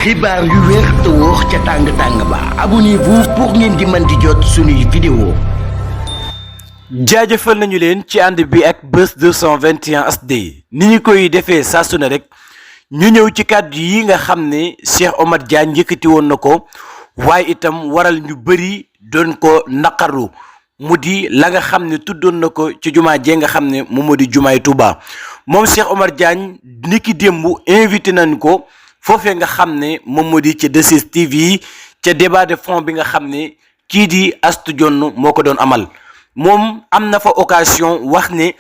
xibaar yu wér te wóor ca tàng-tàng ba abonnez-vous pour ngeen di mën di jot suñuy vidéo. jaajëfal nañu leen ci ànd bi ak Buzz 221 HD ni ñu koy defee saa su ne rek ñu ñëw ci kàddu yi nga xam ne Cheikh Omar Diagne yëkkati woon na ko waaye itam waral ñu bëri doon ko naqaru mu di la nga xam ne tuddoon na ko ci jumaa jee nga xam ne moom moo di jumaay Touba moom Cheikh Omar Diagne niki démb invité nañ ko foofee nga xam ne moom moo di ca 2STV ca débat de fond bi nga xam ne kii di Astou Dione moo ko doon amal moom am na fa occasion wax ne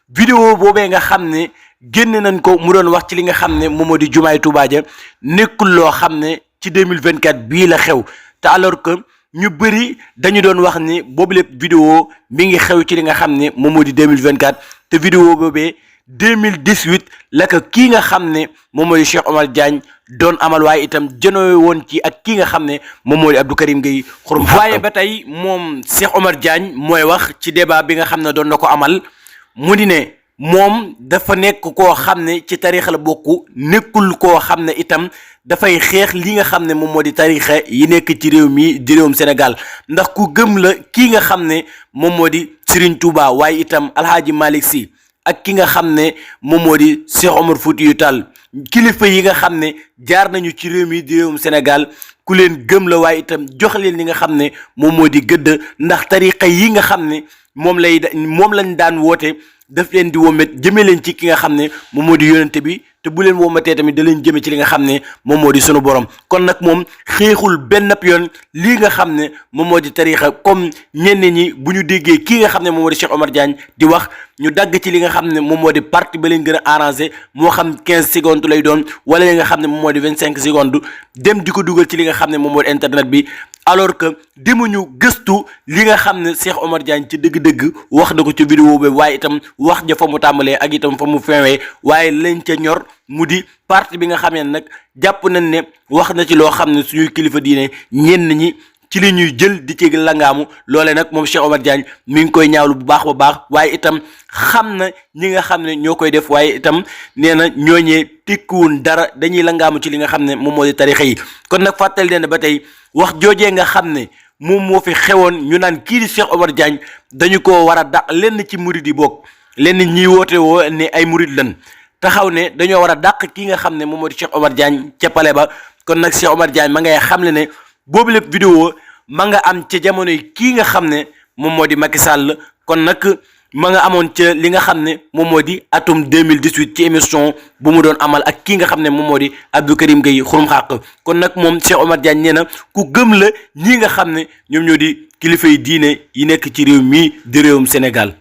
vidéo boobee nga xam ne génn nañ ko mu doon wax ci li nga xam ne moom moo di jumaay Touba ja nekkul loo xam ne ci 2024 bii la xew te alors que ñu bëri dañu doon wax ni boobu lépp vidéo mi ngi xew ci li nga xam ne moom moo di 2024 te vidéo boobee 2018 la ko kii nga xam ne moom moo di Cheikh Omar Diagne doon amal waaye itam jënoo woon ci ak kii nga xam ne moom moo di Abdou Karim Gueye xurum waaye ba tey moom Cheikh Omar Diagne mooy wax ci débat bi nga xam ne doon na ko amal mu di ne moom dafa nekk koo xam ne ci tarixa la bokk nekkul koo xam ne itam dafay xeex li nga xam ne moom moo di tarixa yi nekk ci réew mi di réewum Sénégal ndax ku gëm la kii nga xam ne moom moo di Serigne Touba waaye itam Alhaaji Malick Sy ak ki nga xam ne moom moo di Cheikh Omar Foutiyou Tall kilifa yi nga xam ne jaar nañu ci réew mi di réewum Sénégal ku leen gëm la waaye itam jox leen li nga xam ne moom moo di gëdd ndax tariqa yi nga xam ne moom lañ daan woote daf leen di womet jëme leen ci ki nga xam ne moom moo di yonente bi te bu leen womatee tamit da leen jëme ci li nga xam ne moom moo di sunu borom kon nag moom xeexul benn yoon lii nga xam ne moom moo di tarixa comme ñenn ñi bu ñu déggee kii nga xam ne moom moo di Cheikh Omar Diagne di wax ñu dagg ci li nga xam ne moom moo di parti ba leen gën a arrangé moo xam 15 secondes lay doon wala li nga xam ne moom moo di 25 secondes dem di ko dugal ci li nga xam ne moom moo di internet bi alors que demuñu gëstu li nga xam ne Cheikh Omar Diagne ci dëgg-dëgg wax na ko ci vidéo bi waaye itam wax ja fa mu tàmbalee ak itam fa mu feewee waaye lañ ca ñor mu di parti bi nga xam ne nag jàpp nañ ne wax na ci loo xam ne suñuy kilifa diine ñenn ñi ci li ñuy jël di ci langaamu loole nag moom Cheikh Omar Diagne mi ngi koy ñaawlu bu baax ba baax waaye itam xam na ñi nga xam ne ñoo koy def waaye itam nee na ñooñee tekkiwun dara dañuy langaamu ci li nga xam ne moom moo di tarixa yi kon nag fàttali leen ba tey wax joojee nga xam ne moom moo fi xewoon ñu naan kii di Cheikh Omar Diagne dañu ko war a dàq lenn ci murid yi bokk lenn ñiy woote woo ne ay murid lan taxaw ne dañoo war a dàq kii nga xam ne moom moo di Cheikh Omar Diagne ca pale ba kon nag Cheikh Omar Diagne ma ngay xamle ne boobu lépp vidéo ma nga am ca jamono yi kii nga xam ne moom moo di Macky Sall kon nag ma nga amoon ca li nga xam ne moom moo di atum 2018 ci émission bu mu doon amal ak kii nga xam ne moom moo di Abdou Karim Gueye xurum xàq kon nag moom Cheikh Omar Diagne nee na ku gëm la ñii nga xam ne ñoom ñoo di kilifa yi diine yi nekk ci réew mii di réewum Sénégal